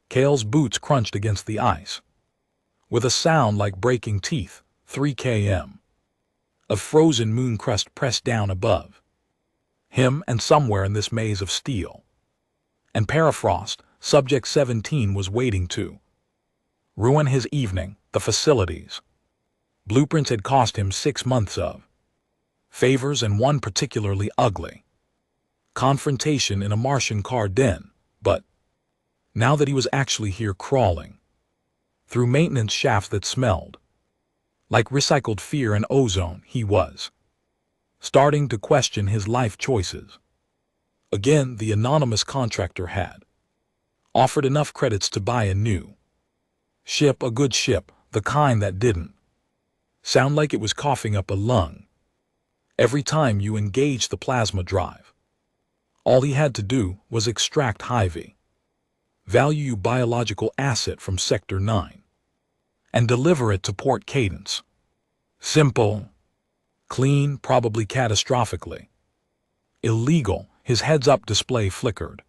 Kale's boots crunched against the ice. With a sound like breaking teeth, 3 km of frozen moon crust pressed down above him and somewhere in this maze of steel and permafrost, Subject 17 was waiting to ruin his evening. The facilities blueprints had cost him 6 months of favors and one particularly ugly confrontation in a Martian car den, but now that he was actually here crawling through maintenance shafts that smelled like recycled fear and ozone, he was starting to question his life choices. Again, the anonymous contractor had offered enough credits to buy a new ship, a good ship, the kind that didn't sound like it was coughing up a lung every time you engaged the plasma drive. All he had to do was extract high value biological asset from Sector 9 and deliver it to Port Cadence. Simple, clean, probably catastrophically illegal. His heads-up display flickered,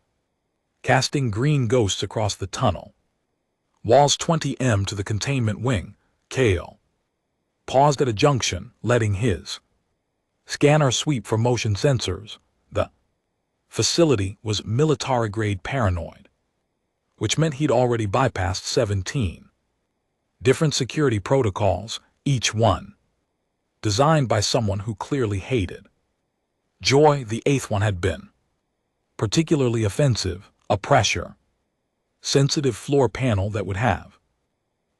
casting green ghosts across the tunnel walls. 20 to the containment wing. Kale paused at a junction, letting his scanner sweep for motion sensors. The facility was military-grade paranoid, which meant he'd already bypassed 17 different security protocols, each one designed by someone who clearly hated joy. The 8th one had been particularly offensive, a pressure-sensitive floor panel that would have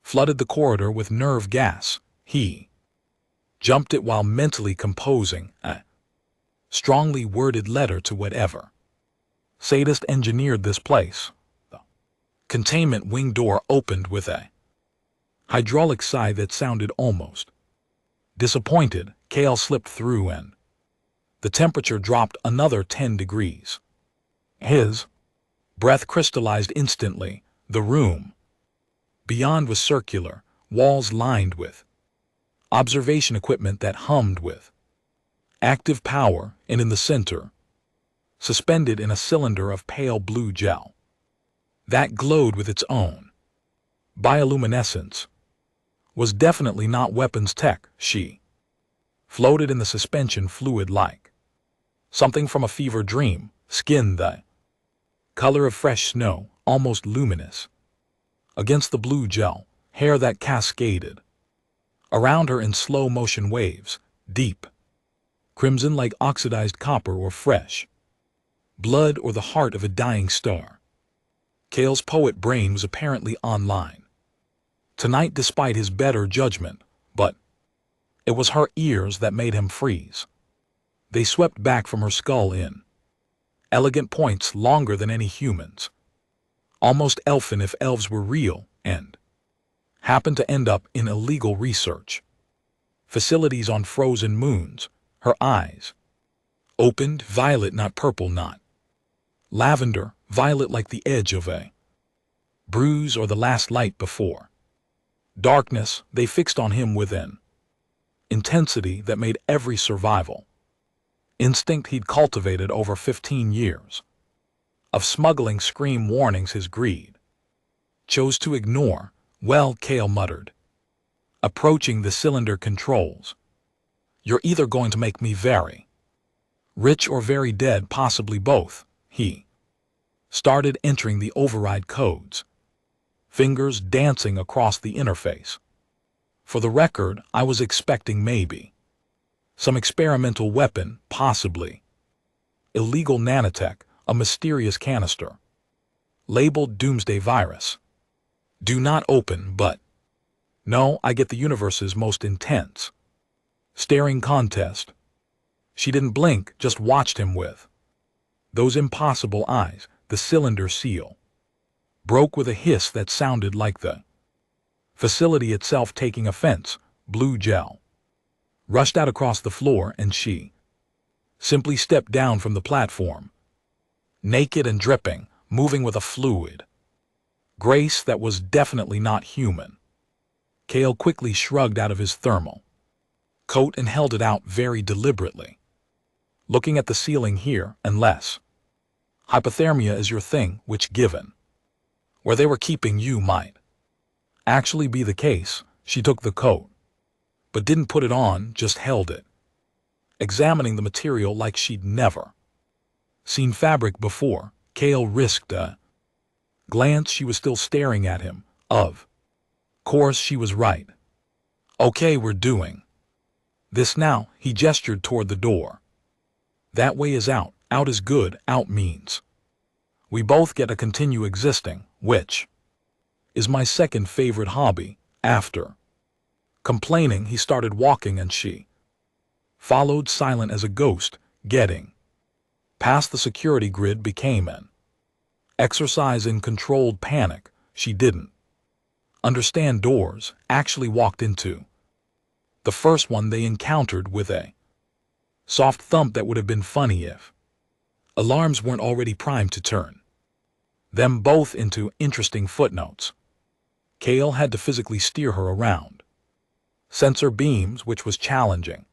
flooded the corridor with nerve gas. He jumped it while mentally composing a strongly worded letter to whatever sadist engineered this place. The containment wing door opened with a hydraulic sigh that sounded almost disappointed. Kale slipped through and the temperature dropped another 10 degrees. His breath crystallized instantly. The room beyond was circular, walls lined with observation equipment that hummed with active power, and in the center, suspended in a cylinder of pale blue gel that glowed with its own bioluminescence, was definitely not weapons tech. She floated in the suspension fluid like something from a fever dream, skin the color of fresh snow, almost luminous against the blue gel, hair that cascaded around her in slow motion waves, deep crimson like oxidized copper or fresh blood or the heart of a dying star. Kale's poet brain was apparently online tonight despite his better judgment, but it was her ears that made him freeze. They swept back from her skull in elegant points longer than any human's, almost elfin if elves were real, and happened to end up in illegal research facilities on frozen moons. Her eyes opened, violet, not purple, not lavender, violet like the edge of a bruise or the last light before darkness. They fixed on him with an intensity that made every survival instinct he'd cultivated over 15 years of smuggling scream warnings his greed chose to ignore. Well, Kale muttered, approaching the cylinder controls, you're either going to make me very rich or very dead, possibly both. He started entering the override codes, fingers dancing across the interface. For the record, I was expecting maybe some experimental weapon, possibly illegal nanotech, a mysterious canister labeled Doomsday Virus. Do not open, but no, I get the universe's most intense staring contest. She didn't blink, just watched him with those impossible eyes. The cylinder seal broke with a hiss that sounded like the facility itself taking offense. Blue gel rushed out across the floor, and she simply stepped down from the platform, naked and dripping, moving with a fluid grace that was definitely not human. Kale quickly shrugged out of his thermal coat and held it out very deliberately, looking at the ceiling here. Unless hypothermia is your thing, which given where they were keeping you might actually be the case. She took the coat, but didn't put it on, just held it, examining the material like she'd never seen fabric before. Kale risked a glance. She was still staring at him. Of course she was right. Okay, we're doing this now. He gestured toward the door. That way is out. Out is good. Out means we both get to continue existing, which is my second favorite hobby. After complaining, he started walking and she followed, silent as a ghost. Getting past the security grid became an exercise in controlled panic. She didn't understand doors, actually walked into the first one they encountered with a soft thump that would have been funny if alarms weren't already primed to turn them both into interesting footnotes. Kale had to physically steer her around sensor beams, which was challenging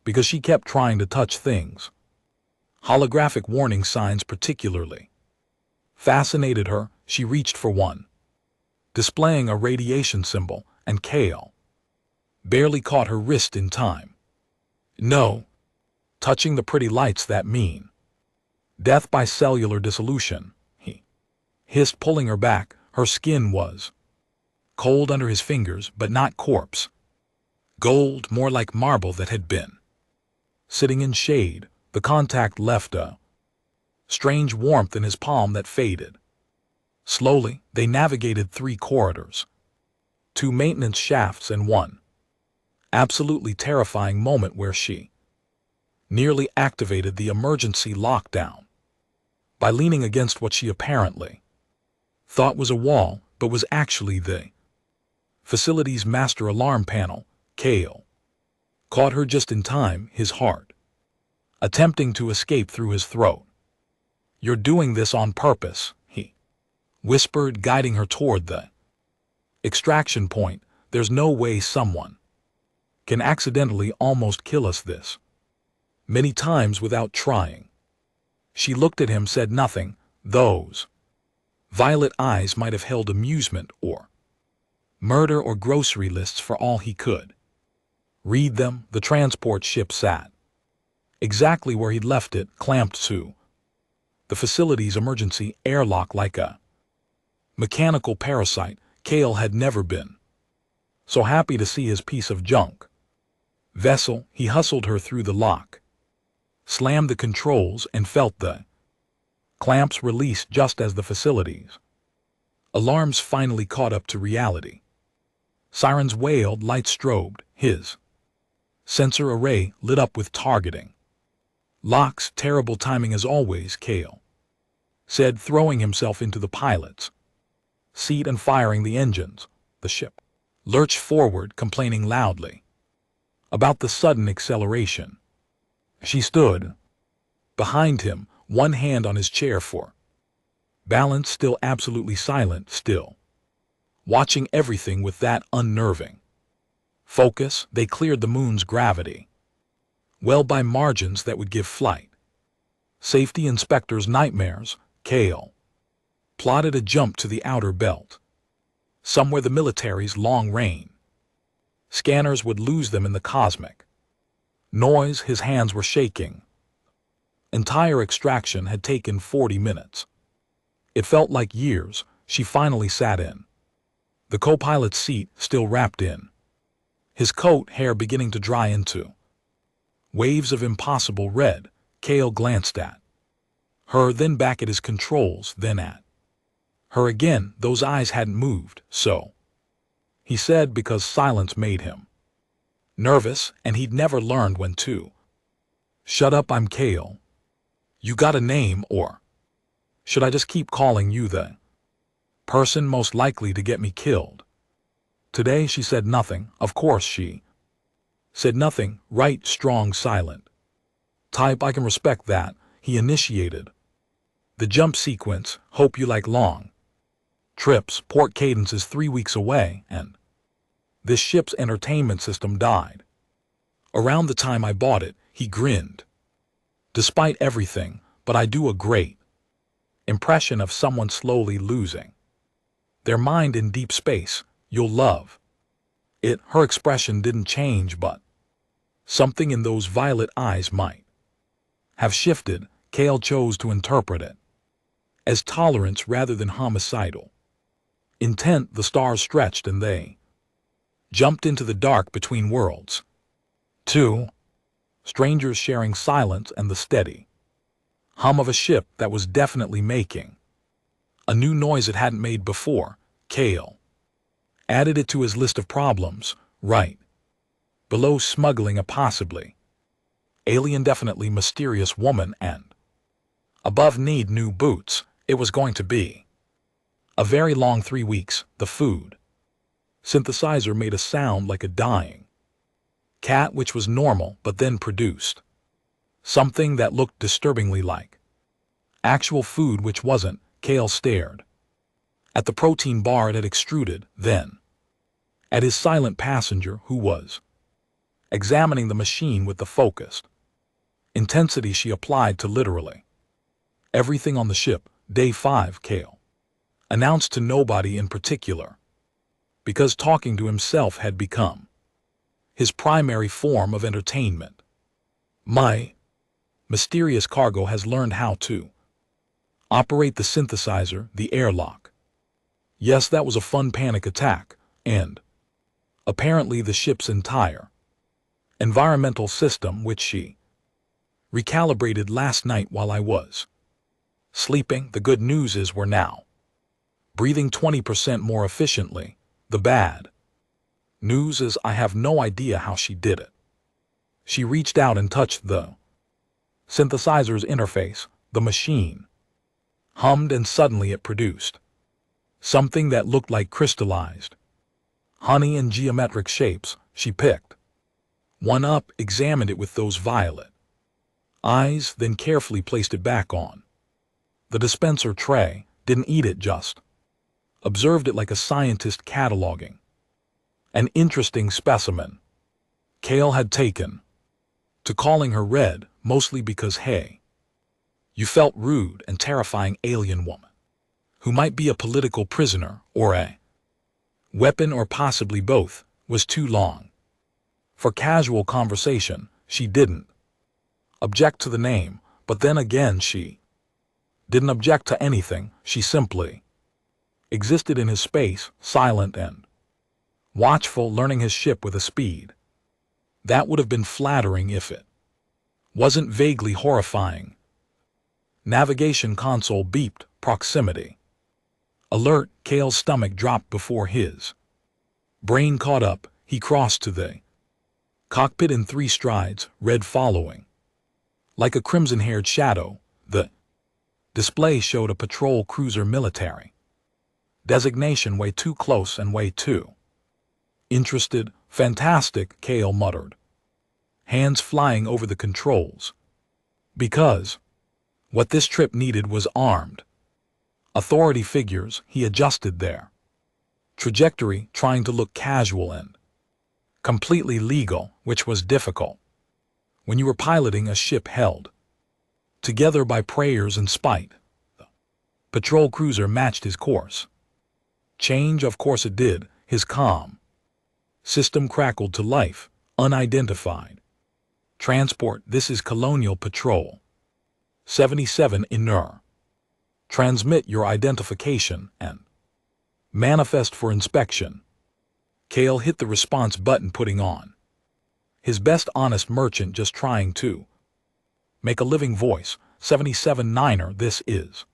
because she kept trying to touch things. Holographic warning signs particularly fascinated her. She reached for one, displaying a radiation symbol, and Kale barely caught her wrist in time. No, touching the pretty lights that mean death by cellular dissolution, he hissed, pulling her back. Her skin was cold under his fingers, but not corpse gold, more like marble that had been sitting in shade. The contact left a strange warmth in his palm that faded. Slowly, they navigated 3 corridors, 2 maintenance shafts, and one absolutely terrifying moment where she nearly activated the emergency lockdown by leaning against what she apparently thought was a wall, but was actually the facility's master alarm panel. Kale caught her just in time, his heart attempting to escape through his throat. You're doing this on purpose, he whispered, guiding her toward the extraction point. There's no way someone can accidentally almost kill us this many times without trying. She looked at him, said nothing. Those violet eyes might have held amusement or murder or grocery lists for all he could read them. The transport ship sat exactly where he'd left it, clamped to the facility's emergency airlock like a mechanical parasite. Kale had never been so happy to see his piece of junk vessel. He hustled her through the lock, slammed the controls, and felt the clamps release just as the facility's alarms finally caught up to reality. Sirens wailed, lights strobed, his sensor array lit up with targeting locks. Terrible timing as always, Kale said, throwing himself into the pilot's seat and firing the engines. The ship lurched forward, complaining loudly about the sudden acceleration. She stood behind him, one hand on his chair for balance, still absolutely silent, still watching everything with that unnerving focus. They cleared the moon's gravity well by margins that would give flight safety inspectors nightmares. Kale plotted a jump to the outer belt, somewhere the military's long-range scanners would lose them in the cosmic noise. His hands were shaking. Entire extraction had taken 40 minutes. It felt like years. She finally sat in the co-pilot's seat, still wrapped in his coat, hair beginning to dry into waves of impossible red. Kale glanced at her, then back at his controls, then at her again. Those eyes hadn't moved. So, he said, because silence made him nervous, and he'd never learned when to shut up. I'm Kale. You got a name, or should I just keep calling you the person most likely to get me killed today? She said nothing. Of course she said nothing. Right, strong, silent type. I can respect that. He initiated the jump sequence. Hope you like long trips. Port Cadence is 3 weeks away, and this ship's entertainment system died around the time I bought it. He grinned. Despite everything, but I do a great impression of someone slowly losing Their mind in deep space, you'll love it. Her expression didn't change, but something in those violet eyes might have shifted. Kale chose to interpret it as tolerance rather than homicidal intent. The stars stretched and they jumped into the dark between worlds. Two strangers sharing silence and the steady hum of a ship that was definitely making a new noise it hadn't made before. Kale added it to his list of problems, right below smuggling a possibly alien, definitely mysterious woman, and above need new boots. It was going to be a very long 3 weeks. The food synthesizer made a sound like a dying cat, which was normal, but then produced something that looked disturbingly like actual food, which wasn't. Kale stared at the protein bar it had extruded, then at his silent passenger, who was examining the machine with the focused intensity she applied to literally everything on the ship. Day 5, Kale announced to nobody in particular, because talking to himself had become his primary form of entertainment. My mysterious cargo has learned how to operate the synthesizer, the airlock. Yes, that was a fun panic attack, and apparently the ship's entire environmental system, which she recalibrated last night while I was sleeping. The good news is we're now breathing 20% more efficiently. The bad news is I have no idea how she did it. She reached out and touched the synthesizer's interface. The machine hummed, and suddenly it produced something that looked like crystallized honey in geometric shapes. She picked one up, examined it with those violet eyes, then carefully placed it back on the dispenser tray. Didn't eat it, just observed it like a scientist cataloging an interesting specimen. Kale had taken to calling her Red, mostly because, hey, you felt rude and terrifying alien woman who might be a political prisoner or a weapon or possibly both was too long for casual conversation. She didn't object to the name, but then again she didn't object to anything. She simply existed in his space, silent and watchful, learning his ship with a speed that would have been flattering if it wasn't vaguely horrifying. Navigation console beeped. Proximity alert. Kale's stomach dropped before his brain caught up. He crossed to the cockpit in 3 strides, Red following like a crimson-haired shadow. The display showed a patrol cruiser, military designation, way too close and way too interested. Fantastic, Kale muttered, hands flying over the controls, because what this trip needed was armed authority figures. He adjusted their trajectory, trying to look casual and completely legal, which was difficult when you were piloting a ship held together by prayers and spite. The patrol cruiser matched his course change. Of course it did. His comm system crackled to life. Unidentified transport. This is Colonial Patrol 77 Inur. Transmit your identification and manifest for inspection. Kale hit the response button, putting on his best honest merchant, just trying to make a living voice. 77 Niner, this is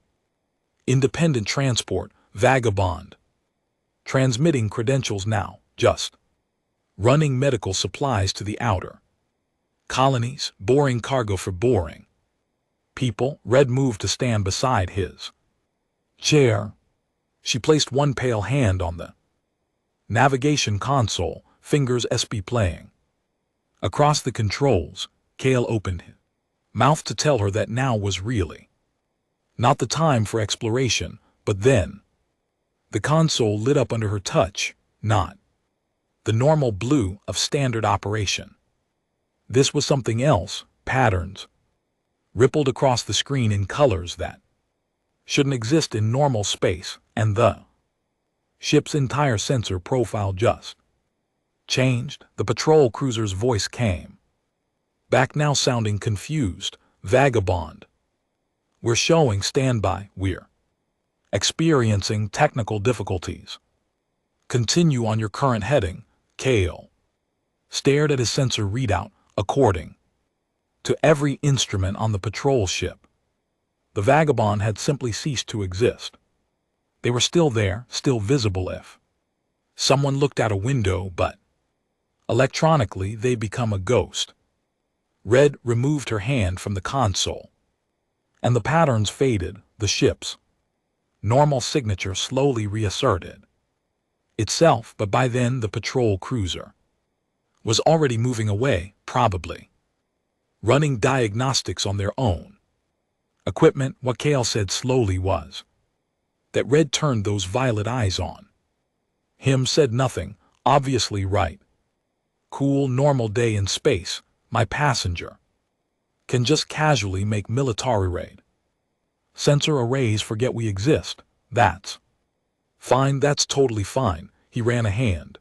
Independent Transport, Vagabond. Transmitting credentials now, just running medical supplies to the outer colonies, boring cargo for boring people. Red moved to stand beside his chair. She placed one pale hand on the navigation console, fingers SB playing across the controls. Kale opened his mouth to tell her that now was really not the time for exploration, but then the console lit up under her touch, not the normal blue of standard operation. This was something else. Patterns rippled across the screen in colors that shouldn't exist in normal space, and the Ship's entire sensor profile just changed. The patrol cruiser's voice came back now, sounding confused. Vagabond. We're showing standby. We're experiencing technical difficulties. Continue on your current heading. Kale stared at his sensor readout. According to every instrument on the patrol ship, the Vagabond had simply ceased to exist. They were still there, still visible if someone looked out a window, but electronically they'd become a ghost. Red removed her hand from the console, and the patterns faded. The ship's normal signature slowly reasserted itself, but by then the patrol cruiser was already moving away, probably running diagnostics on their own equipment. What Kale said slowly was that Red turned those violet eyes on him, said nothing, obviously right. Cool, normal day in space. My passenger can just casually make military raid. Sensor arrays forget we exist. That's fine, that's totally fine. He ran a hand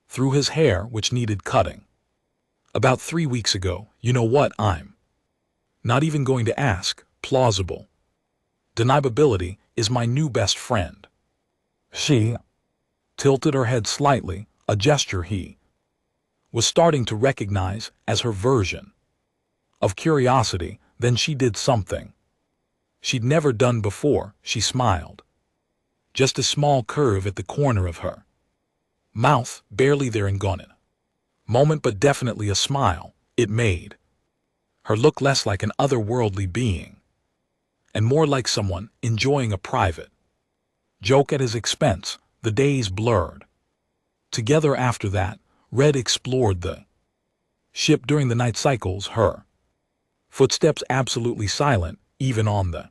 through his hair, which needed cutting. About 3 weeks ago. You know what? I'm not even going to ask. Plausible deniability is my new best friend. She tilted her head slightly, a gesture he was starting to recognize as her version of curiosity. Then she did something she'd never done before. She smiled. Just a small curve at the corner of her mouth, barely there and gone in a moment, but definitely a smile. It made her look less like an otherworldly being and more like someone enjoying a private joke at his expense. The days blurred together after that. Red explored the ship during the night cycles, her footsteps absolutely silent, even on the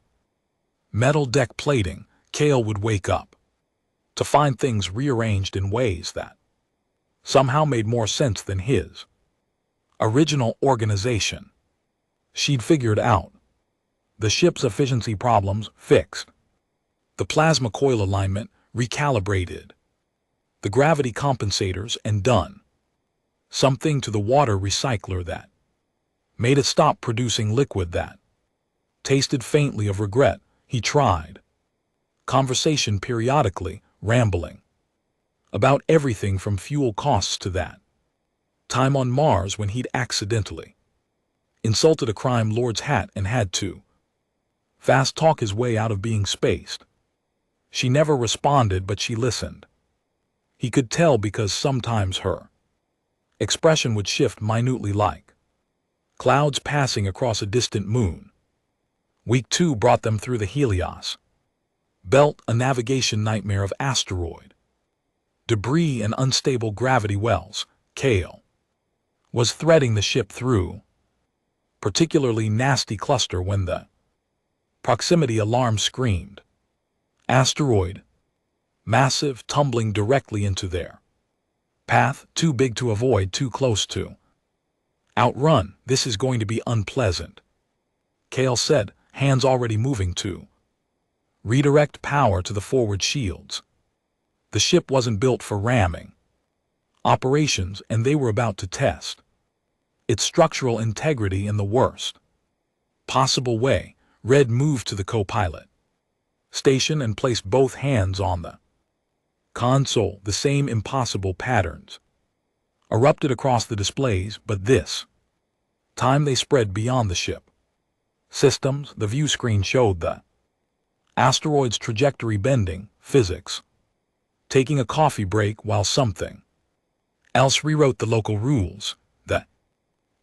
metal deck plating. Kale would wake up to find things rearranged in ways that somehow made more sense than his original organization. She'd figured out the ship's efficiency problems, fixed the plasma coil alignment, recalibrated the gravity compensators, and done something to the water recycler that made it stop producing liquid that tasted faintly of regret. He tried conversation periodically, rambling about everything from fuel costs to that time on Mars when he'd accidentally insulted a crime lord's hat and had to fast talk his way out of being spaced. She never responded, but she listened. He could tell because sometimes her expression would shift minutely, like clouds passing across a distant moon. Week 2 brought them through the Helios belt, a navigation nightmare of asteroid debris and unstable gravity wells. Kale was threading the ship through particularly nasty cluster when the proximity alarm screamed. Asteroid, massive, tumbling directly into their path, too big to avoid, too close to outrun. This is going to be unpleasant, Kale said, hands already moving to redirect power to the forward shields. The ship wasn't built for ramming operations, and they were about to test its structural integrity in the worst possible way. Red moved to the co-pilot station and placed both hands on the console. The same impossible patterns erupted across the displays, but this time they spread beyond the ship systems. The view screen showed the asteroid's trajectory bending, physics taking a coffee break while something else rewrote the local rules. The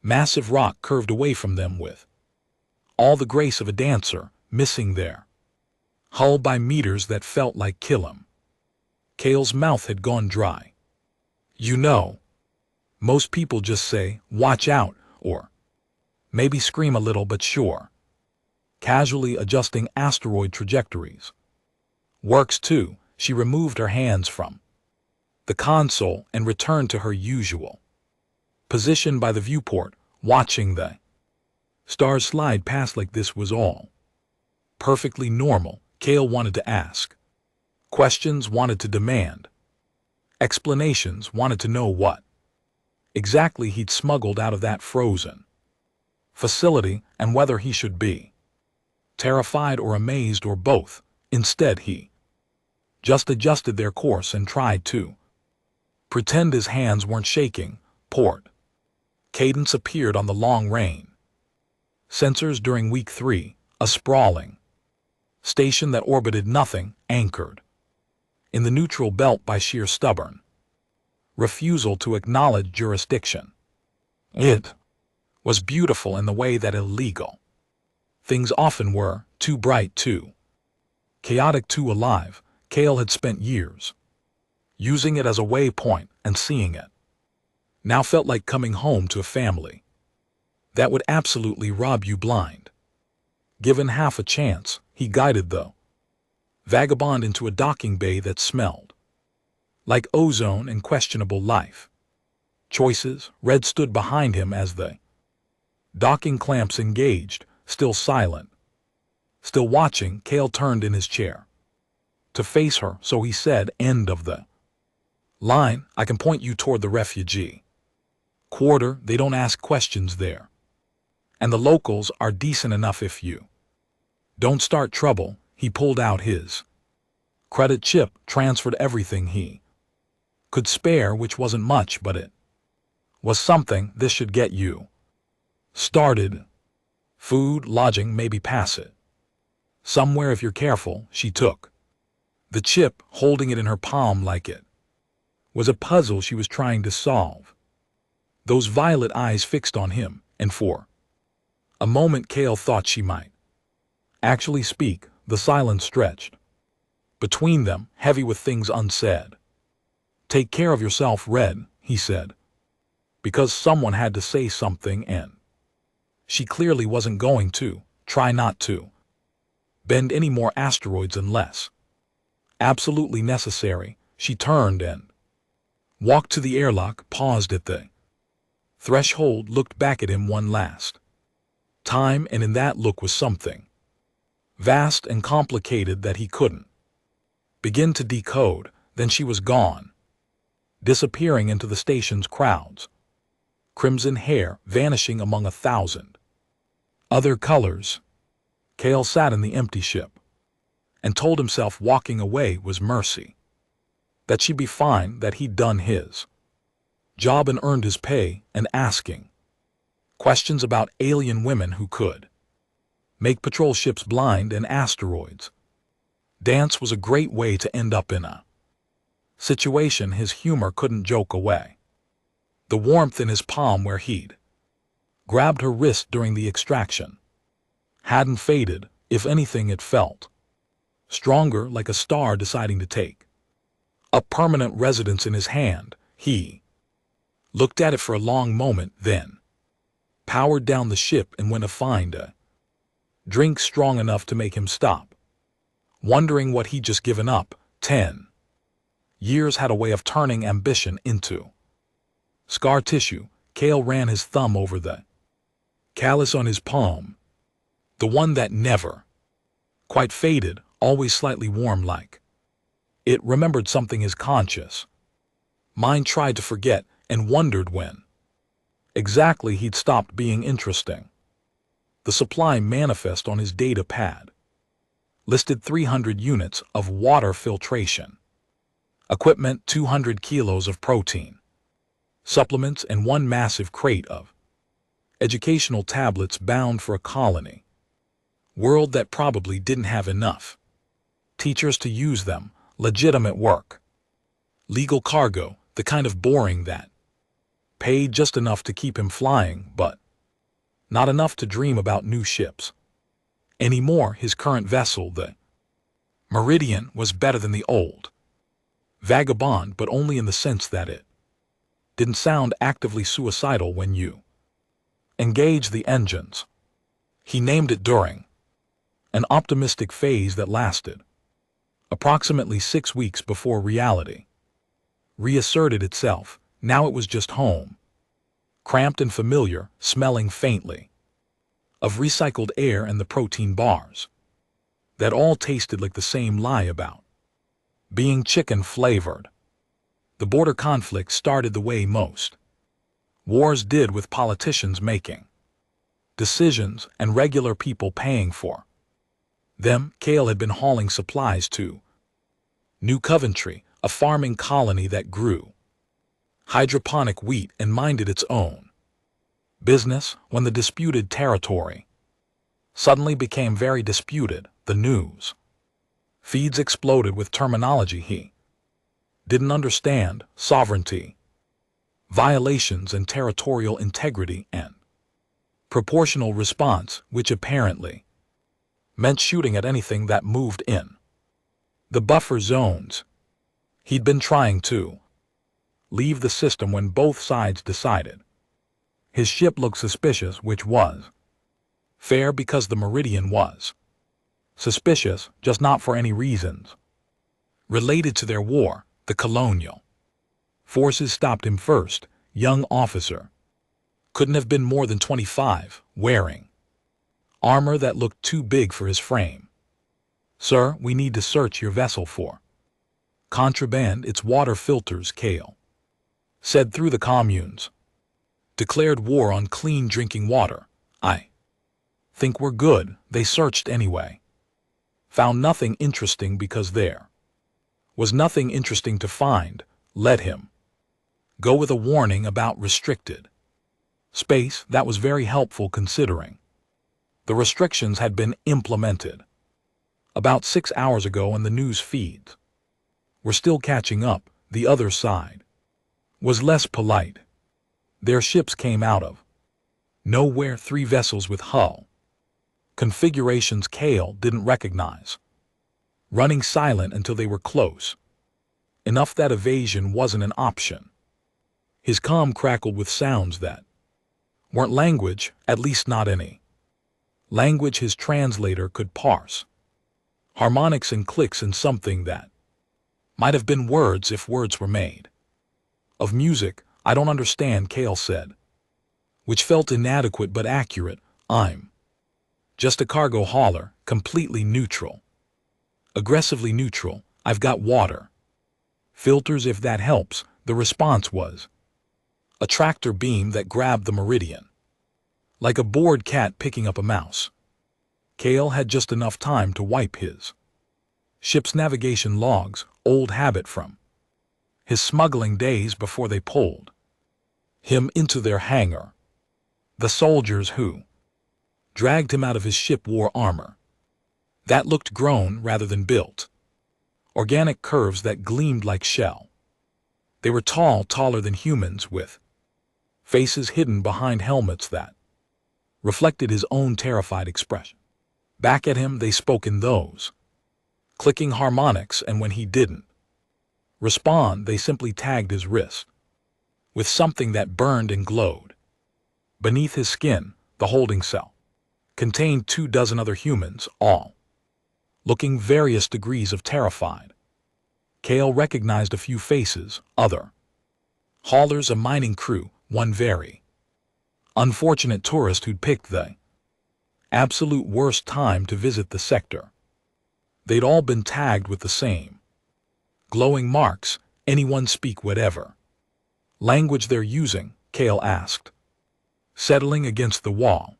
massive rock curved away from them with all the grace of a dancer, missing their hull by meters that felt like kill 'em. Kale's mouth had gone dry. You know, most people just say, watch out, or maybe scream a little, but sure. Casually adjusting asteroid trajectories works too. She removed her hands from the console and returned to her usual position by the viewport, watching the stars slide past like this was all perfectly normal. Kale wanted to ask Questions wanted to demand. Explanations wanted to know what exactly he'd smuggled out of that frozen facility and whether he should be terrified or amazed or both. Instead, he just adjusted their course and tried to pretend his hands weren't shaking. Port cadence appeared on the long-range sensors during week 3, a sprawling station that orbited nothing, anchored in the neutral belt by sheer stubborn refusal to acknowledge jurisdiction. It was beautiful in the way that illegal things often were, too bright, too chaotic, too alive. Cale had spent years using it as a waypoint, and seeing it now felt like coming home to a family that would absolutely rob you blind. Given half a chance, he guided the vagabond into a docking bay that smelled like ozone and questionable life choices. Red stood behind him as the docking clamps engaged, still silent, still watching. Cale turned in his chair to face her, so he said, "End of the line. I can point you toward the refugee quarter. They don't ask questions there, and the locals are decent enough if you don't start trouble." He pulled out his credit chip, transferred everything he could spare, which wasn't much, but it was something. "This should get you started. Food, lodging, maybe pass it somewhere if you're careful." She took the chip, holding it in her palm like it was a puzzle she was trying to solve. Those violet eyes fixed on him, and for a moment Cale thought she might actually speak. The silence stretched between them, heavy with things unsaid. "Take care of yourself, Red," he said, because someone had to say something, and she clearly wasn't going to. "Try not to bend any more asteroids unless absolutely necessary." She turned and walked to the airlock, paused at the threshold, looked back at him one last time, and in that look was something vast and complicated that he couldn't begin to decode. Then she was gone, disappearing into the station's crowds, crimson hair vanishing among 1,000 other colors. Cale sat in the empty ship and told himself walking away was mercy, that she'd be fine, that he'd done his job and earned his pay, and asking questions about alien women who could make patrol ships blind and asteroids dance was a great way to end up in a situation his humor couldn't joke away. The warmth in his palm where he'd grabbed her wrist during the extraction hadn't faded. If anything, it felt stronger, like a star deciding to take a permanent residence in his hand. He looked at it for a long moment, then powered down the ship and went to find a drink strong enough to make him stop, wondering what he'd just given up. 10 years had a way of turning ambition into scar tissue. Cale ran his thumb over the callus on his palm, the one that never quite faded, always slightly warm, like it remembered something his conscious mind tried to forget, and wondered when exactly he'd stopped being interesting. The supply manifest on his data pad listed 300 units of water filtration equipment, 200 kilos of protein supplements, and one massive crate of educational tablets bound for a colony world that probably didn't have enough teachers to use them. Legitimate work, legal cargo, the kind of boring that paid just enough to keep him flying, but not enough to dream about new ships anymore. His current vessel, the Meridian, was better than the old Vagabond, but only in the sense that it didn't sound actively suicidal when you engaged the engines. He named it during an optimistic phase that lasted approximately 6 weeks before reality reasserted itself. Now it was just home, cramped and familiar, smelling faintly of recycled air and the protein bars that all tasted like the same lie about being chicken-flavored. The border conflict started the way most wars did, with politicians making decisions and regular people paying for them. Cale had been hauling supplies to New Coventry, a farming colony that grew hydroponic wheat and minded its own business, when the disputed territory suddenly became very disputed. The news feeds exploded with terminology he didn't understand: sovereignty violations and territorial integrity and proportional response, which apparently meant shooting at anything that moved in the buffer zones. He'd been trying to leave the system when both sides decided his ship looked suspicious, which was fair because the Meridian was suspicious, just not for any reasons related to their war. The colonial forces stopped him first. Young officer, couldn't have been more than 25, wearing armor that looked too big for his frame. "Sir, we need to search your vessel for contraband. It's water filters," Cale said through the communes. "Declared war on clean drinking water. I think we're good." They searched anyway. Found nothing interesting because there was nothing interesting to find. Let him go with a warning about restricted space. That was very helpful, considering the restrictions had been implemented about 6 hours ago and the news feeds were still catching up. The other side was less polite. Their ships came out of nowhere, 3 vessels with hull configurations Cale didn't recognize, running silent until they were close enough that evasion wasn't an option. His comm crackled with sounds that weren't language, at least not any language his translator could parse. Harmonics and clicks and something that might have been words if words were made of music. "I don't understand," Cale said, which felt inadequate but accurate. "I'm just a cargo hauler, completely neutral. Aggressively neutral. I've got water filters, if that helps." The response was a tractor beam that grabbed the Meridian like a bored cat picking up a mouse. Cale had just enough time to wipe his ship's navigation logs, old habit from his smuggling days, before they pulled him into their hangar. The soldiers who dragged him out of his ship wore armor that looked grown rather than built, organic curves that gleamed like shell. They were tall, taller than humans, with faces hidden behind helmets that reflected his own terrified expression. Back at him they spoke in those clicking harmonics, and when he didn't respond, they simply tagged his wrist with something that burned and glowed beneath his skin. The holding cell contained 24 other humans, all looking various degrees of terrified. Cale recognized a few faces: other haulers, a mining crew, one very unfortunate tourist who'd picked the absolute worst time to visit the sector. They'd all been tagged with the same glowing marks. "Anyone speak whatever language they're using?" Cale asked, settling against the wall.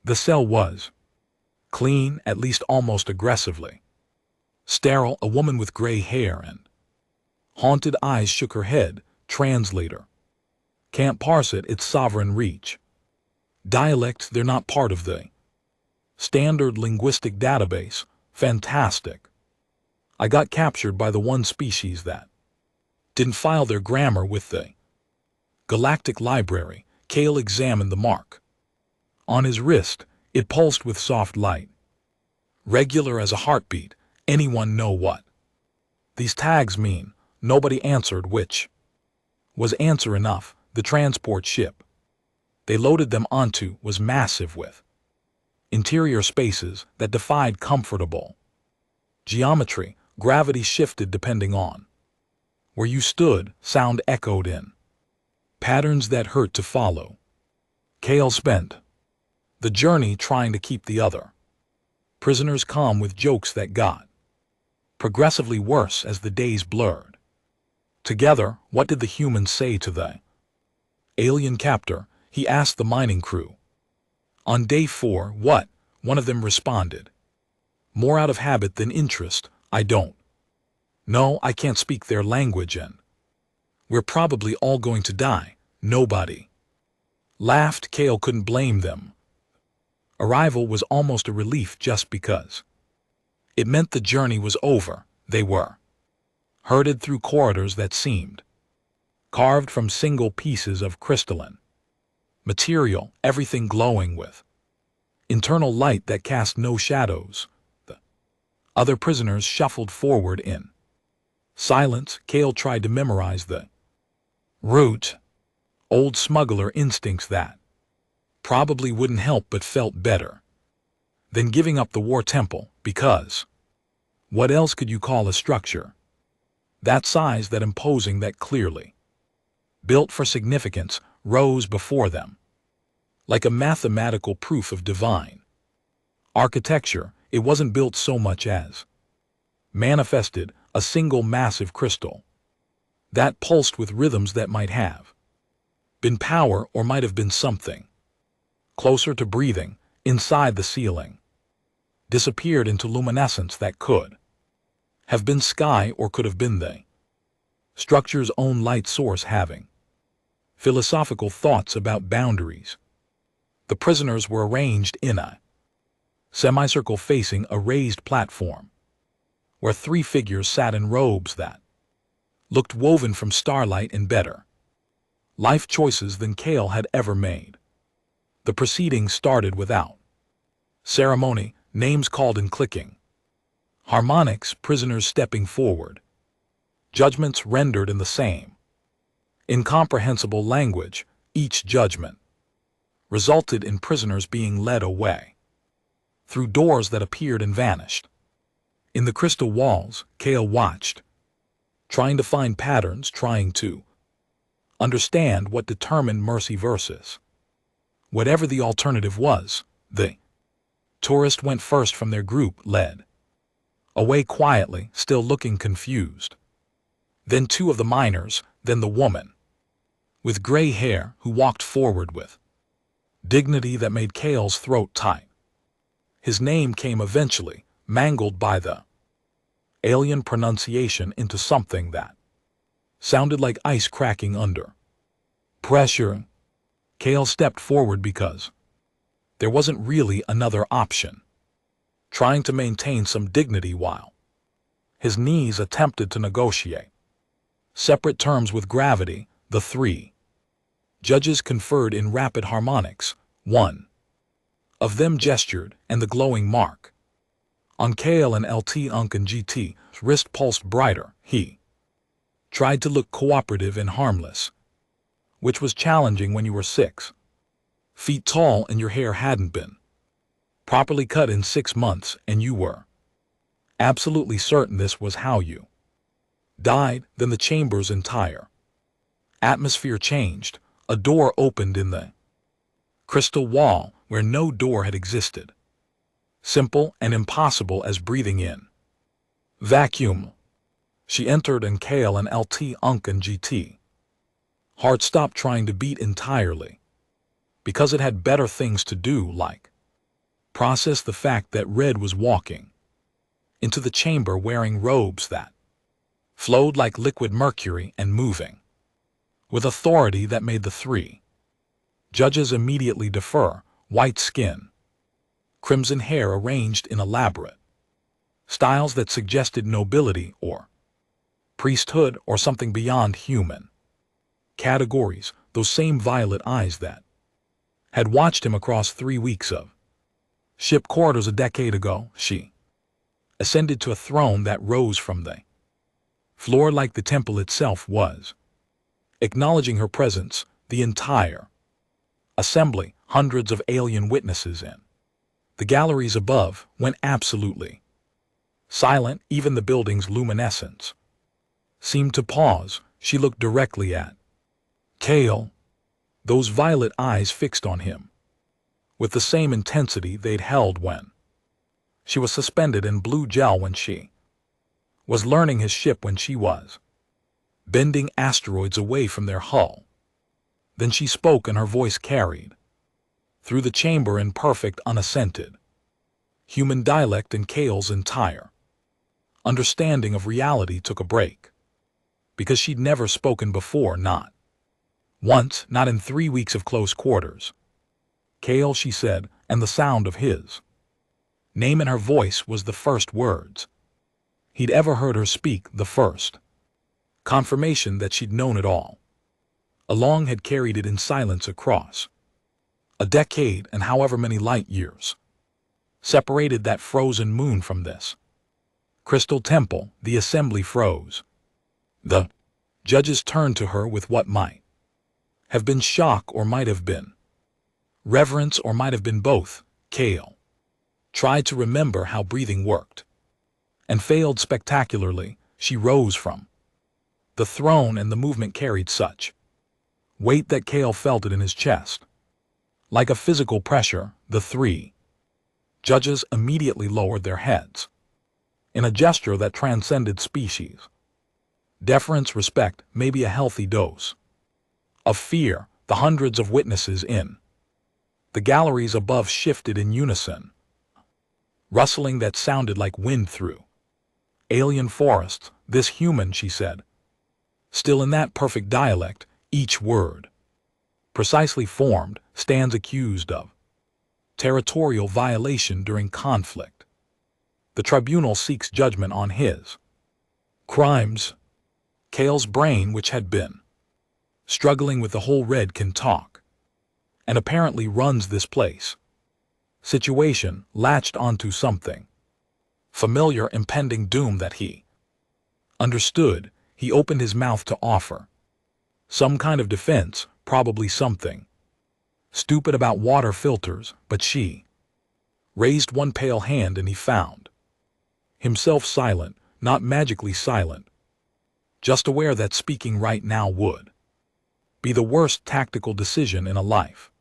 The cell was clean, at least almost aggressively sterile. A woman with gray hair and haunted eyes shook her head. "Translator can't parse it. It's sovereign reach dialect. They're not part of the standard linguistic database." "Fantastic. I got captured by the one species that didn't file their grammar with the Galactic Library." Cale examined the mark on his wrist. It pulsed with soft light, regular as a heartbeat. "Anyone know what these tags mean?" Nobody answered, which was answer enough. The transport ship they loaded them onto was massive, with interior spaces that defied comfortable geometry. Gravity shifted depending on where you stood. Sound echoed in patterns that hurt to follow. Cale spent the journey trying to keep the other prisoners calm with jokes that got progressively worse as the days blurred. Together, what did the humans say to the alien captor? He asked the mining crew. On day 4, what? One of them responded. More out of habit than interest, I don't. No, I can't speak their language and we're probably all going to die. Nobody laughed. Kale couldn't blame them. Arrival was almost a relief just because it meant the journey was over. They were herded through corridors that seemed carved from single pieces of crystalline material, everything glowing with internal light that cast no shadows. The other prisoners shuffled forward in silence. Kale tried to memorize the route. Old smuggler instincts that probably wouldn't help but felt better than giving up the war temple, because what else could you call a structure that size, that imposing, that clearly built for significance, rose before them like a mathematical proof of divine architecture? It wasn't built so much as manifested, a single massive crystal that pulsed with rhythms that might have been power or might have been something closer to breathing. Inside, the ceiling disappeared into luminescence that could have been sky or could have been the structure's own light source, having philosophical thoughts about boundaries. The prisoners were arranged in a semicircle facing a raised platform where 3 figures sat in robes that looked woven from starlight and better life choices than Kale had ever made. The proceedings started without ceremony, names called and clicking harmonics, prisoners stepping forward, judgments rendered in the same incomprehensible language. Each judgment resulted in prisoners being led away through doors that appeared and vanished. In the crystal walls, Kale watched, trying to find patterns, trying to understand what determined mercy versus whatever the alternative was. The tourist went first from their group, led away quietly, still looking confused. Then 2 of the miners, then the woman with gray hair, who walked forward with dignity that made Kale's throat tight. His name came eventually, mangled by the alien pronunciation into something that sounded like ice cracking under pressure. Kale stepped forward because there wasn't really another option, trying to maintain some dignity while his knees attempted to negotiate separate terms with gravity. The 3 judges conferred in rapid harmonics. One of them gestured, and the glowing mark on Kale and LT Unc and GT's wrist pulsed brighter. He tried to look cooperative and harmless, which was challenging when you were 6 feet tall and your hair hadn't been properly cut in 6 months, and you were absolutely certain this was how you died. Then the chamber's entire atmosphere changed. A door opened in the crystal wall where no door had existed, simple and impossible as breathing in vacuum. She entered, and Kale and LT Unc and GT heart stopped trying to beat entirely, because it had better things to do, like process the fact that Red was walking into the chamber wearing robes that flowed like liquid mercury and moving with authority that made the 3 judges immediately defer. White skin, crimson hair arranged in elaborate styles that suggested nobility or priesthood or something beyond human categories. Those same violet eyes that had watched him across 3 weeks of ship quarters a decade ago. She ascended to a throne that rose from the floor like the temple itself was acknowledging her presence. The entire assembly, hundreds of alien witnesses in the galleries above, went absolutely silent. Even the building's luminescence seemed to pause. She looked directly at Kale, those violet eyes fixed on him with the same intensity they'd held when she was suspended in blue gel when she was learning his ship when she was bending asteroids away from their hull. Then she spoke and her voice carried through the chamber in perfect unaccented human dialect, and Kale's entire understanding of reality took a break. Because she'd never spoken before, not once, not in 3 weeks of close quarters. Kale, she said, and the sound of his name in her voice was the first words he'd ever heard her speak, the first confirmation that she'd known it all along, had carried it in silence across a decade, and however many light years separated that frozen moon from this crystal temple. The assembly froze. The judges turned to her with what might have been shock, or might have been reverence, or might have been both. Kale tried to remember how breathing worked, and failed spectacularly. She rose from the throne, and the movement carried such weight that Kale felt it in his chest. Like a physical pressure, the 3 judges immediately lowered their heads in a gesture that transcended species. Deference, respect, maybe a healthy dose of fear. The hundreds of witnesses in the galleries above shifted in unison, rustling that sounded like wind through alien forests. This human, she said, still in that perfect dialect, each word precisely formed, stands accused of territorial violation during conflict. The tribunal seeks judgment on his crimes. Kale's brain, which had been struggling with the whole red can talk, and apparently runs this place situation, latched onto something familiar, impending doom that he understood. He opened his mouth to offer some kind of defense, probably something stupid about water filters, but she raised one pale hand, and he found himself silent, not magically silent, just aware that speaking right now would be the worst tactical decision in a life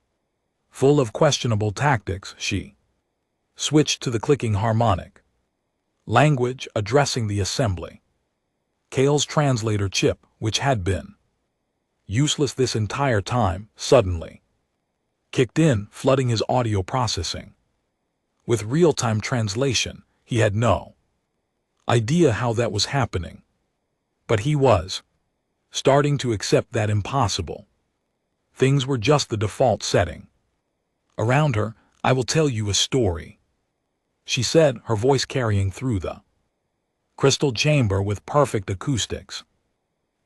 full of questionable tactics. She switched to the clicking harmonic language, addressing the assembly. Kale's translator chip, which had been useless this entire time, suddenly kicked in, flooding his audio processing with real-time translation. He had no idea how that was happening, but he was starting to accept that impossible things were just the default setting around her. I will tell you a story, she said, her voice carrying through the crystal chamber with perfect acoustics.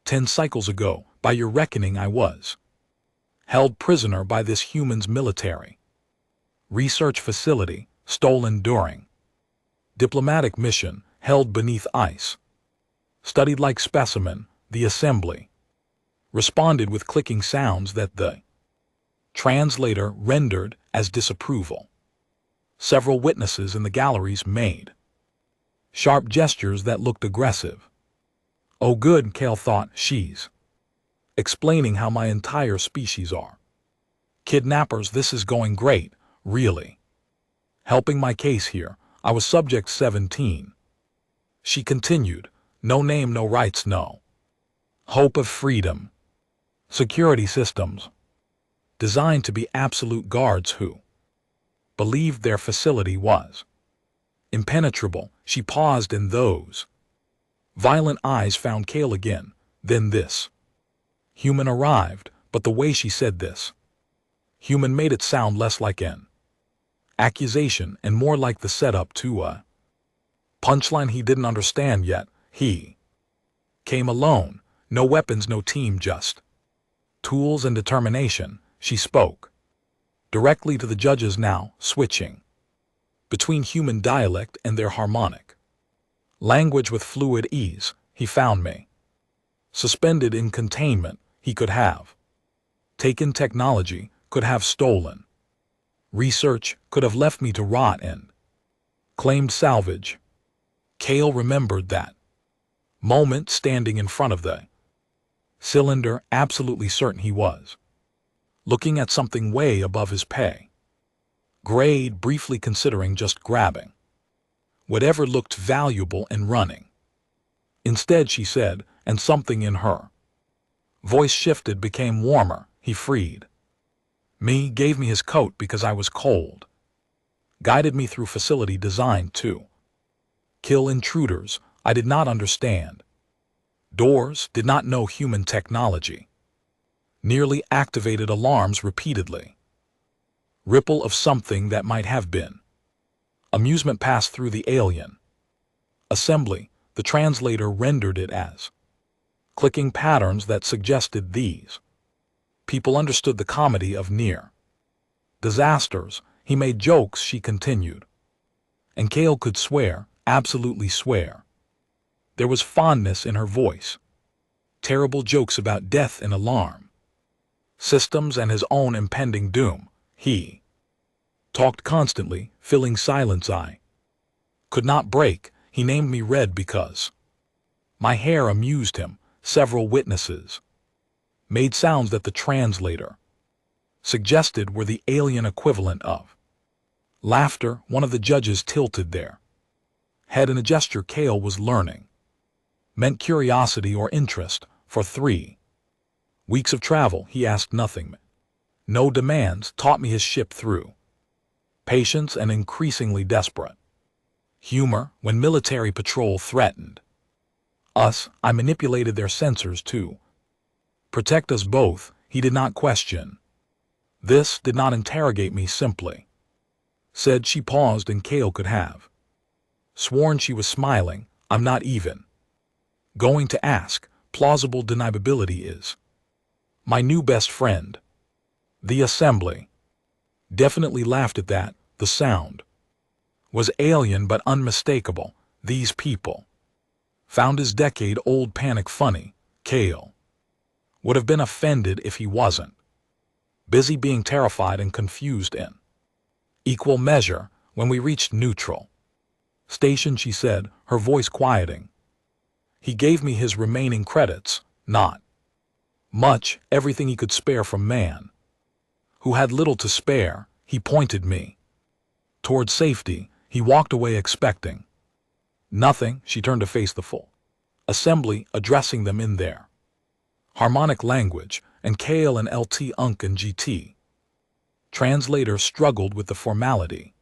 10 cycles ago, by your reckoning, I was held prisoner by this human's military research facility, stolen during diplomatic mission, held beneath ice, studied like specimen. The assembly responded with clicking sounds that the translator rendered as disapproval. Several witnesses in the galleries made sharp gestures that looked aggressive. Oh good, Kale thought, she's explaining how my entire species are kidnappers. This is going great, really helping my case here. I was subject 17. She continued, no name, no rights, no hope of freedom. Security systems designed to be absolute guards who believed their facility was impenetrable. She paused, and those violent eyes found Kale again. Then this human arrived, but the way she said this human made it sound less like an accusation and more like the setup to a punchline he didn't understand yet. He came alone, no weapons, no team, just tools and determination. She spoke directly to the judges now, switching between human dialect and their harmonic language with fluid ease. He found me suspended in containment. He could have taken technology, could have stolen research, could have left me to rot, and claimed salvage. Kale remembered that moment, standing in front of the cylinder, absolutely certain he was looking at something way above his pay grade, briefly considering just grabbing whatever looked valuable and running Instead, she said, and something in her voice shifted, became warmer. He freed me, gave me his coat because I was cold, guided me through facility designed to kill intruders I did not understand. Doors did not know human technology. Nearly activated alarms repeatedly. Ripple of something that might have been. Amusement passed through the alien assembly. The translator rendered it as clicking patterns that suggested these people understood the comedy of near disasters. He made jokes, she continued. And Kale could swear, absolutely swear. There was fondness in her voice. Terrible jokes about death and alarm systems and his own impending doom. He talked constantly, filling silence I could not break. He named me Red because my hair amused him. Several witnesses made sounds that the translator suggested were the alien equivalent of laughter. One of the judges tilted their head in a gesture Kale was learning meant curiosity or interest. For 3 weeks of travel, he asked nothing. No demands, taught me his ship through patience and increasingly desperate humor. When military patrol threatened us, I manipulated their sensors to protect us both. He did not question. This did not interrogate me, simply said. She paused, and Kale could have sworn she was smiling. I'm not even going to ask. Plausible deniability is my new best friend. The assembly definitely laughed at that. The sound was alien but unmistakable. These people found his decade-old panic funny. Kale would have been offended if he wasn't busy being terrified and confused in equal measure. When we reached neutral station, she said, her voice quieting, he gave me his remaining credits. Not much, everything he could spare from man who had little to spare. He pointed me toward safety. He walked away expecting nothing. She turned to face the full assembly, addressing them in their harmonic language, and Kale and LT Unk and GT translator struggled with the formality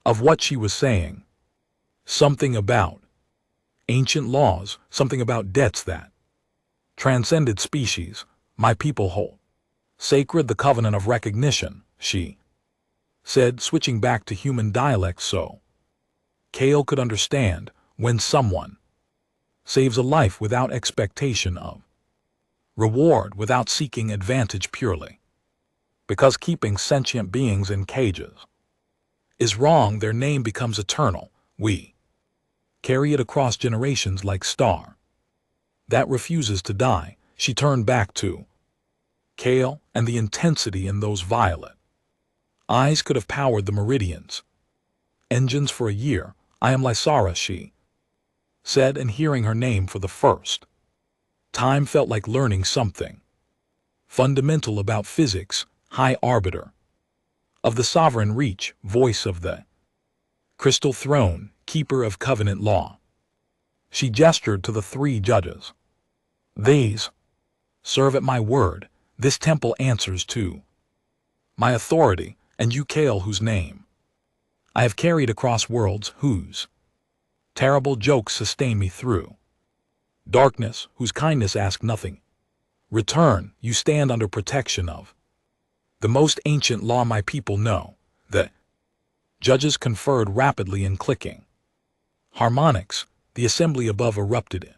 of what she was saying. Something about ancient laws, something about debts that transcended species. My people hold sacred the covenant of recognition, she said, switching back to human dialect so Kale could understand. When someone saves a life without expectation of reward, without seeking advantage, purely because keeping sentient beings in cages is wrong, their name becomes eternal. We carry it across generations like star that refuses to die. She turned back to Kale, and the intensity in those violet eyes could have powered the Meridian's engines for a year. I am Lysara, she said, and hearing her name for the first time felt like learning something fundamental about physics. High Arbiter of the sovereign reach, voice of the crystal throne, keeper of covenant law. She gestured to the 3 judges. These serve at my word. This temple answers to my authority, and you, Kale, whose name I have carried across worlds, whose terrible jokes sustain me through darkness, whose kindness ask nothing return. You stand under protection of the most ancient law my people know. The judges conferred rapidly in clicking harmonics. The assembly above erupted in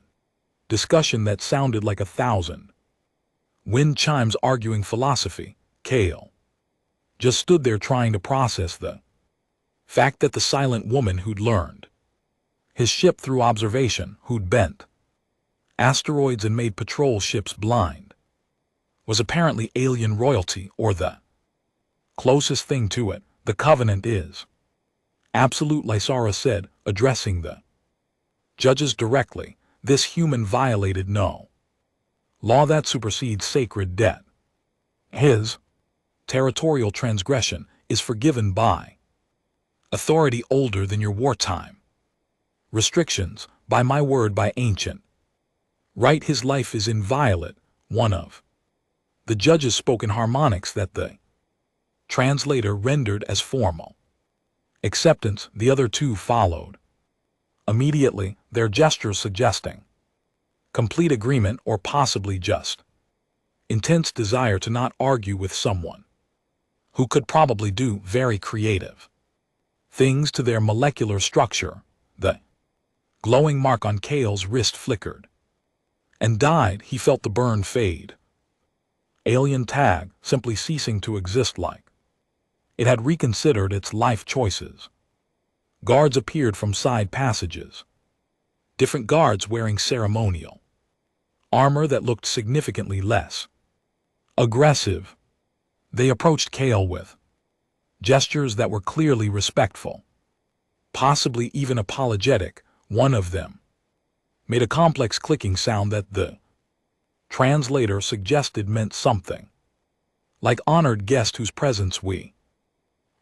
discussion that sounded like 1,000 wind chimes arguing philosophy. Kale just stood there trying to process the fact that the silent woman who'd learned his ship through observation, who'd bent asteroids and made patrol ships blind, was apparently alien royalty, or the closest thing to it. The covenant is absolute, Lysara said, addressing the judges directly. This human violated no law that supersedes sacred debt. His territorial transgression is forgiven by authority older than your wartime restrictions. By my word, by ancient right, his life is inviolate. One of the judges spoke in harmonics that the translator rendered as formal acceptance. The other two followed immediately, their gestures suggesting complete agreement or possibly just intense desire to not argue with someone who could probably do very creative things to their molecular structure. The glowing mark on Kale's wrist flickered and died. He felt the burn fade. Alien tag simply ceasing to exist, like it had reconsidered its life choices. Guards appeared from side passages. Different guards wearing ceremonial armor that looked significantly less aggressive. They approached Kale with gestures that were clearly respectful, possibly even apologetic. One of them made a complex clicking sound that the translator suggested meant something like honored guest whose presence we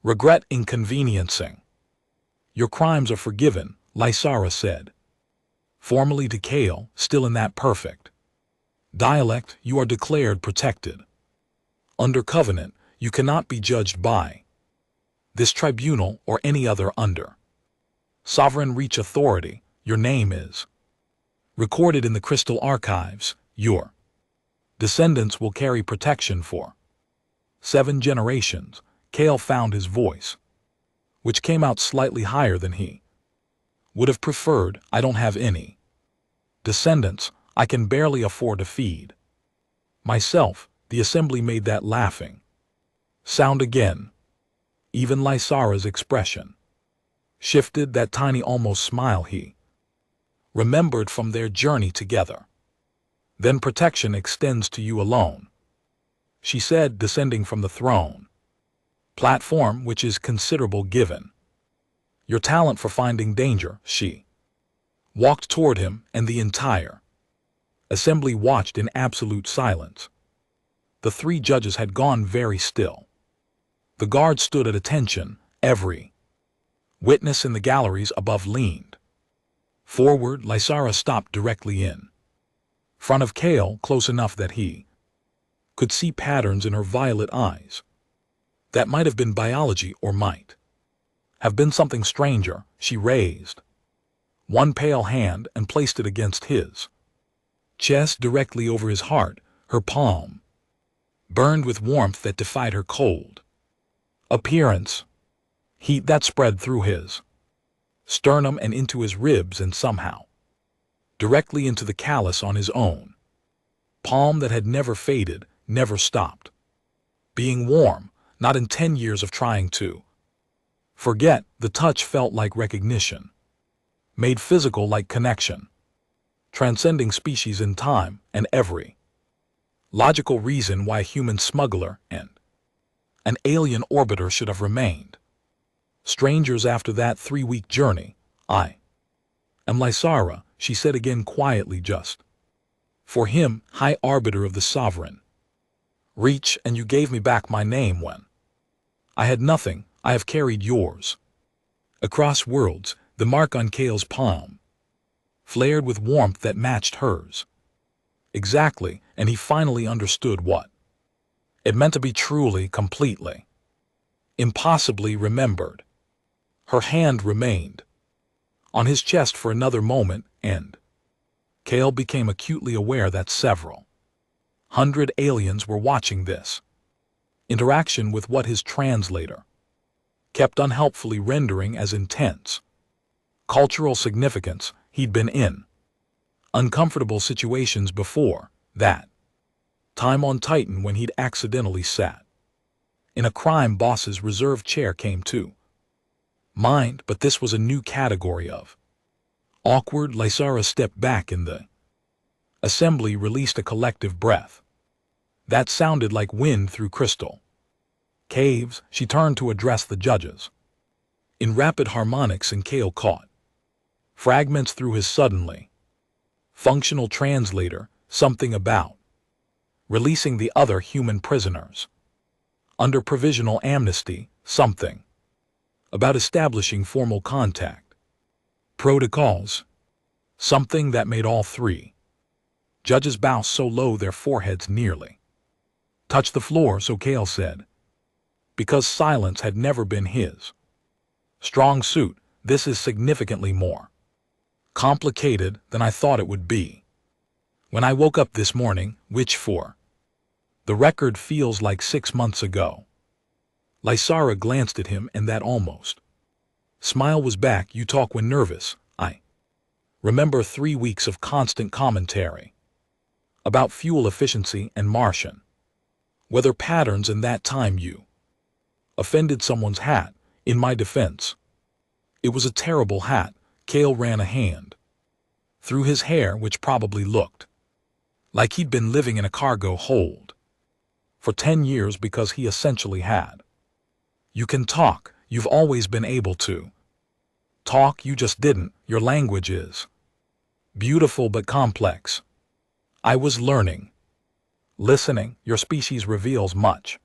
regret inconveniencing. Your crimes are forgiven, Lysara said formally to Kale, still in that perfect dialect. You are declared protected. Under covenant, you cannot be judged by this tribunal or any other under sovereign reach authority. Your name is recorded in the crystal archives. Your descendants will carry protection for 7 generations. Kale found his voice, which came out slightly higher than he would have preferred. I don't have any descendants. I can barely afford to feed myself. The assembly made that laughing sound again. Even Lysara's expression shifted, that tiny almost smile he remembered from their journey together. Then protection extends to you alone, she said, descending from the throne platform, which is considerable given your talent for finding danger. She walked toward him, and the entire assembly watched in absolute silence. The 3 judges had gone very still. The guards stood at attention. Every witness in the galleries above leaned forward. Lysara stopped directly in front of Kale, close enough that he could see patterns in her violet eyes. That might have been biology or might have been something stranger. She raised one pale hand and placed it against his chest, directly over his heart. Her palm burned with warmth that defied her cold appearance, heat that spread through his sternum and into his ribs and somehow directly into the callus on his own palm that had never faded, never stopped being warm, not in 10 years of trying to forget. The touch felt like recognition, made physical like connection, transcending species in time and every logical reason why a human smuggler and an alien orbiter should have remained strangers after that 3-week journey. I am Lysara, she said again quietly, just for him, high arbiter of the sovereign reach, and you gave me back my name when I had nothing. I have carried yours across worlds. The mark on Kale's palm flared with warmth that matched hers exactly, and he finally understood what it meant to be truly, completely, impossibly remembered. Her hand remained on his chest for another moment, and Kale became acutely aware that several 100 aliens were watching this interaction with what his translator kept unhelpfully rendering as intense cultural significance. He'd been in uncomfortable situations before that time on Titan when he'd accidentally sat in a crime boss's reserved chair came to mind, but this was a new category of awkward. Lysara stepped back in the assembly, released a collective breath that sounded like wind through crystal caves. She turned to address the judges in rapid harmonics, and Kale caught fragments through his suddenly functional translator, something about releasing the other human prisoners under provisional amnesty, something about establishing formal contact protocols. Something that made all three judges bow so low their foreheads nearly touched the floor, so Kale said, because silence had never been his strong suit. This is significantly more complicated than I thought it would be. When I woke up this morning, which for the record feels like 6 months ago, Lysara glanced at him and that almost smile was back. You talk when nervous. I remember 3 weeks of constant commentary about fuel efficiency and Martian weather patterns, and that time you offended someone's hat. In my defense, it was a terrible hat. Kale ran a hand through his hair, which probably looked like he'd been living in a cargo hold for 10 years because he essentially had. You can talk. You've always been able to talk. You just didn't. Your language is beautiful but complex. I was learning. Listening. Your species reveals much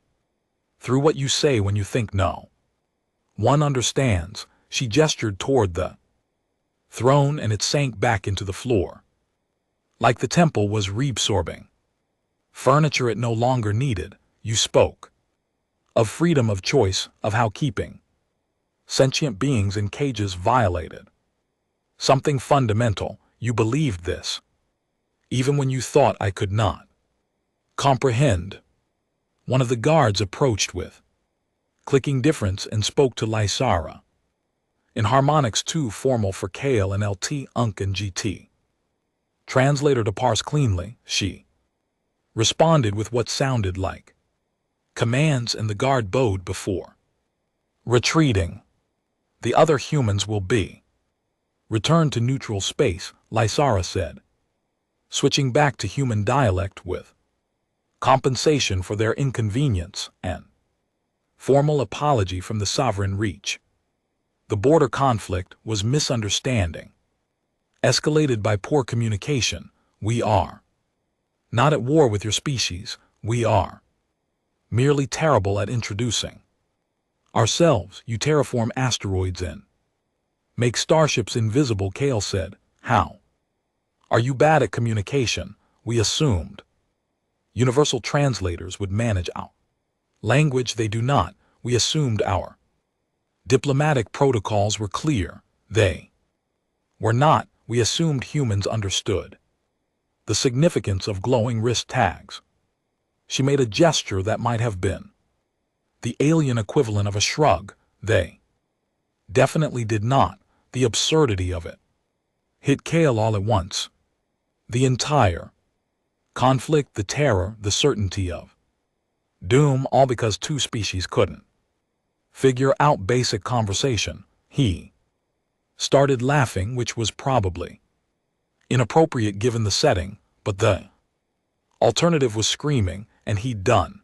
through what you say when you think no one understands. She gestured toward the throne and it sank back into the floor, like the temple was reabsorbing furniture it no longer needed. You spoke of freedom of choice, of how keeping sentient beings in cages violated something fundamental. You believed this, even when you thought I could not comprehend. One of the guards approached with clicking difference and spoke to Lysara in harmonics too formal for Kale and LT, Unk and GT. Translator to parse cleanly. She responded with what sounded like commands, and the guard bowed before retreating. The other humans will be returned to neutral space, Lysara said, switching back to human dialect with compensation for their inconvenience and formal apology from the sovereign reach. The border conflict was misunderstanding, escalated by poor communication. We are not at war with your species. We are merely terrible at introducing ourselves. You terraform asteroids and make starships invisible, Kale said. How are you bad at communication? We assumed universal translators would manage our language. They do not. We assumed our diplomatic protocols were clear. They were not. We assumed humans understood the significance of glowing wrist tags. She made a gesture that might have been the alien equivalent of a shrug. They definitely did not. The absurdity of it hit Kale all at once. The entire conflict, the terror, the certainty of doom, all because two species couldn't figure out basic conversation. He started laughing, which was probably inappropriate given the setting, but the alternative was screaming, and he'd done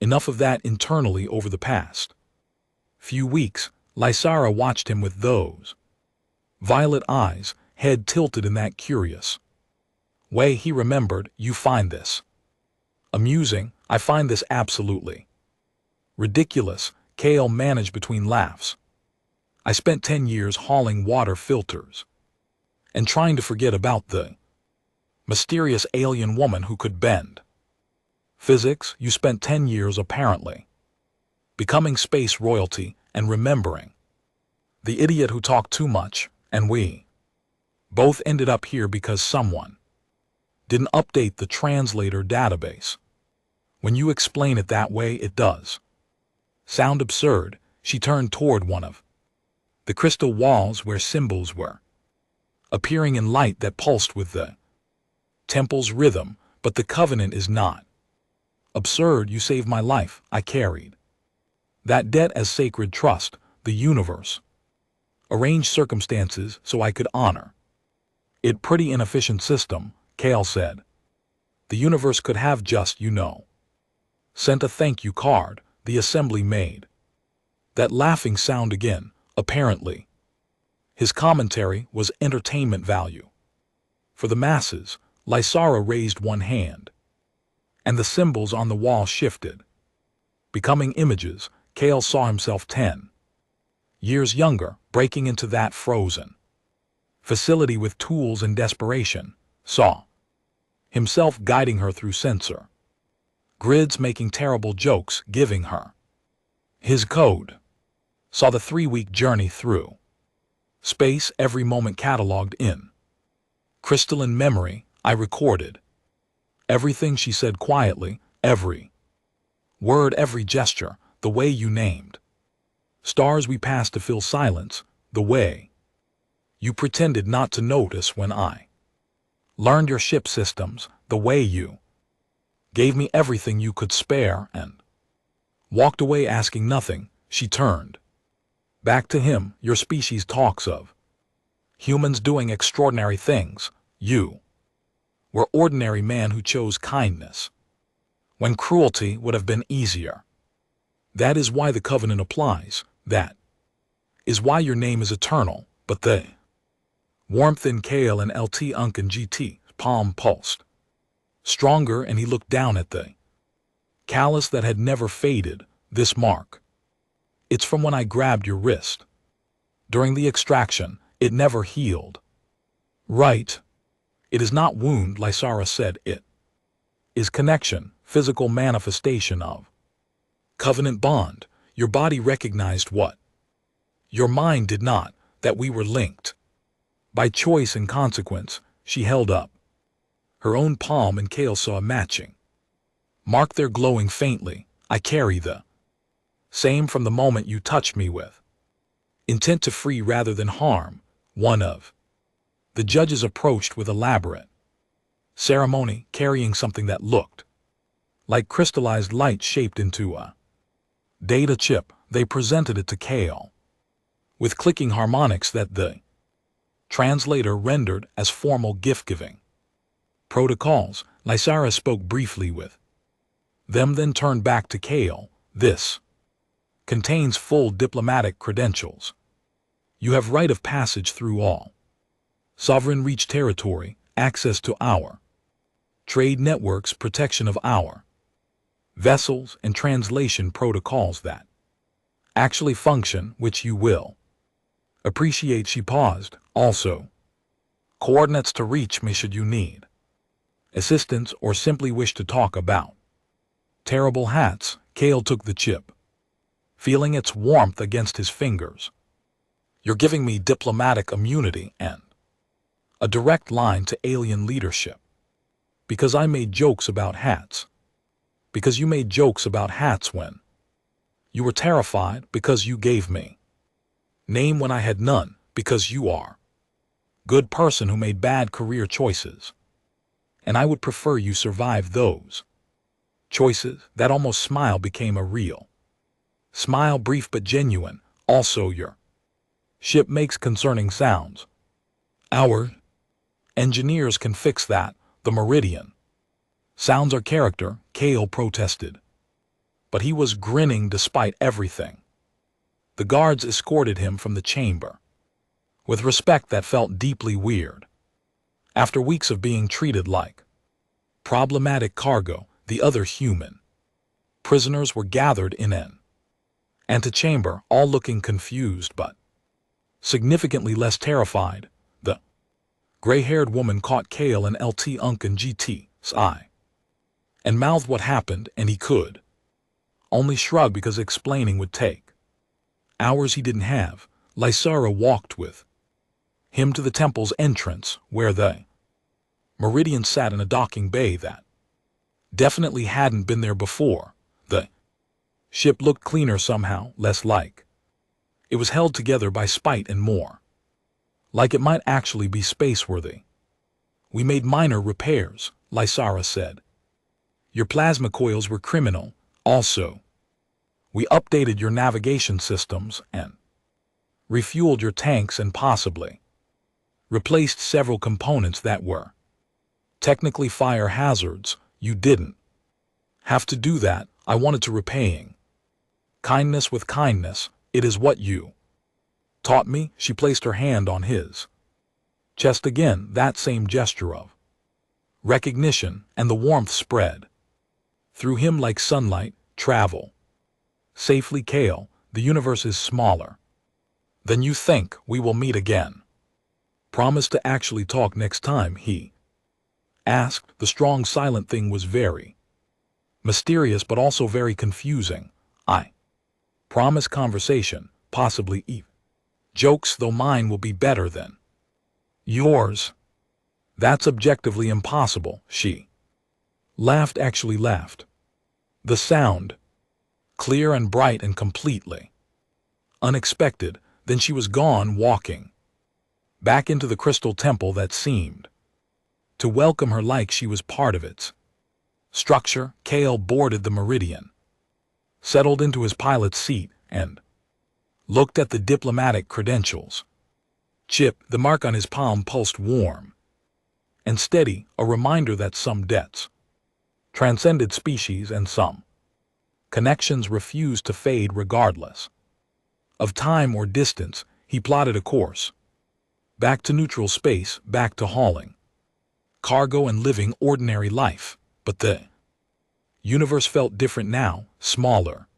enough of that internally over the past few weeks. Lysara watched him with those violet eyes, head tilted in that curious way. He remembered. You find this amusing? I find this absolutely ridiculous. Kale managed between laughs. I spent 10 years hauling water filters and trying to forget about the mysterious alien woman who could bend physics. You spent 10 years apparently becoming space royalty and remembering the idiot who talked too much, and we both ended up here because someone didn't update the translator database. When you explain it that way, it does sound absurd. She turned toward one of the crystal walls where symbols were appearing in light that pulsed with the temple's rhythm. But the covenant is not absurd. You saved my life. I carried that debt as sacred trust. The universe arranged circumstances so I could honor it. Pretty inefficient system, Kale said. The universe could have just, sent a thank you card. The assembly made that laughing sound again. Apparently, his commentary was entertainment value for the masses. Lysara raised one hand, and the symbols on the wall shifted, becoming images. Kale saw himself 10 years younger, breaking into that frozen facility with tools and desperation, saw himself guiding her through sensor grids, making terrible jokes, giving her his code, saw the 3-week journey through space, every moment cataloged in crystalline memory. I recorded everything she said quietly, every word, every gesture, the way you named stars we passed to fill silence, the way you pretended not to notice when I learned your ship systems, the way you gave me everything you could spare and walked away asking nothing. She turned back to him. Your species talks of humans doing extraordinary things. You were ordinary man who chose kindness when cruelty would have been easier. That is why the covenant applies. That is why your name is eternal. But the warmth in Kale and LT Unc and GT palm pulsed stronger, and he looked down at the callus that had never faded. This mark, it's from when I grabbed your wrist during the extraction. It never healed. Right? It is not wound, Lysara said. It is connection, physical manifestation of covenant bond. Your body recognized what your mind did not, that we were linked by choice and consequence. She held up her own palm, and Kale saw a matching mark there, glowing faintly. I carry the same from the moment you touched me, with intent to free rather than harm. One of the judges approached with elaborate ceremony, carrying something that looked like crystallized light shaped into a data chip. They presented it to Kale with clicking harmonics that the translator rendered as formal gift-giving protocols. Lysara spoke briefly with them, then turned back to Kale. This contains full diplomatic credentials. You have right of passage through all sovereign reach territory, access to our trade networks, protection of our vessels, and translation protocols that actually function, which you will appreciate. She paused. Also, coordinates to reach me should you need assistance or simply wish to talk about terrible hats. Kale took the chip, feeling its warmth against his fingers. You're giving me diplomatic immunity and a direct line to alien leadership. Because I made jokes about hats. Because you made jokes about hats when you were terrified. Because you gave me name when I had none. Because you are good person who made bad career choices. And I would prefer you survive those choices. That almost smile became a real smile, brief but genuine. Also, your ship makes concerning sounds. Our engineers can fix that. The Meridian sounds are character, Kale protested. But he was grinning despite everything. The guards escorted him from the chamber with respect that felt deeply weird. After weeks of being treated like problematic cargo, the other human prisoners were gathered in an antechamber, all looking confused but significantly less terrified. The gray-haired woman caught Kale and LT Unc and GT Sci and mouthed what happened, and he could only shrug because explaining would take hours he didn't have. Lysara walked with him to the temple's entrance, where the Meridian sat in a docking bay that definitely hadn't been there before. The ship looked cleaner somehow, less like it was held together by spite and more like it might actually be space-worthy. We made minor repairs, Lysara said. Your plasma coils were criminal. Also, we updated your navigation systems and refueled your tanks and possibly replaced several components that were technically fire hazards. You didn't have to do that. I wanted to repaying kindness with kindness. It is what you taught me. She placed her hand on his chest again, that same gesture of recognition, and the warmth spread through him like sunlight. Travel safely, Kale. The universe is smaller than you think. We will meet again. Promise to actually talk next time, he asked. The strong silent thing was very mysterious but also very confusing. I promise conversation, possibly even jokes, though mine will be better than yours. That's objectively impossible, she laughed, actually laughed. The sound, clear and bright and completely unexpected, then she was gone, walking back into the crystal temple that seemed to welcome her like she was part of its structure. Kale boarded the Meridian, settled into his pilot's seat, and looked at the diplomatic credentials. Chip, the mark on his palm, pulsed warm and steady, a reminder that some debts transcended species and some connections refused to fade regardless of time or distance. He plotted a course back to neutral space, back to hauling cargo and living ordinary life. But the universe felt different now, smaller,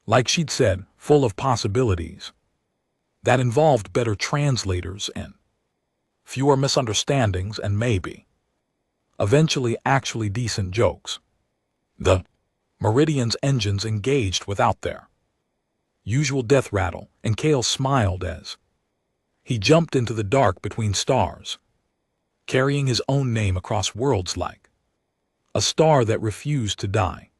like she'd said, full of possibilities that involved better translators and fewer misunderstandings and maybe eventually actually decent jokes. The Meridian's engines engaged without their usual death rattle, and Kale smiled as he jumped into the dark between stars, carrying his own name across worlds like a star that refused to die.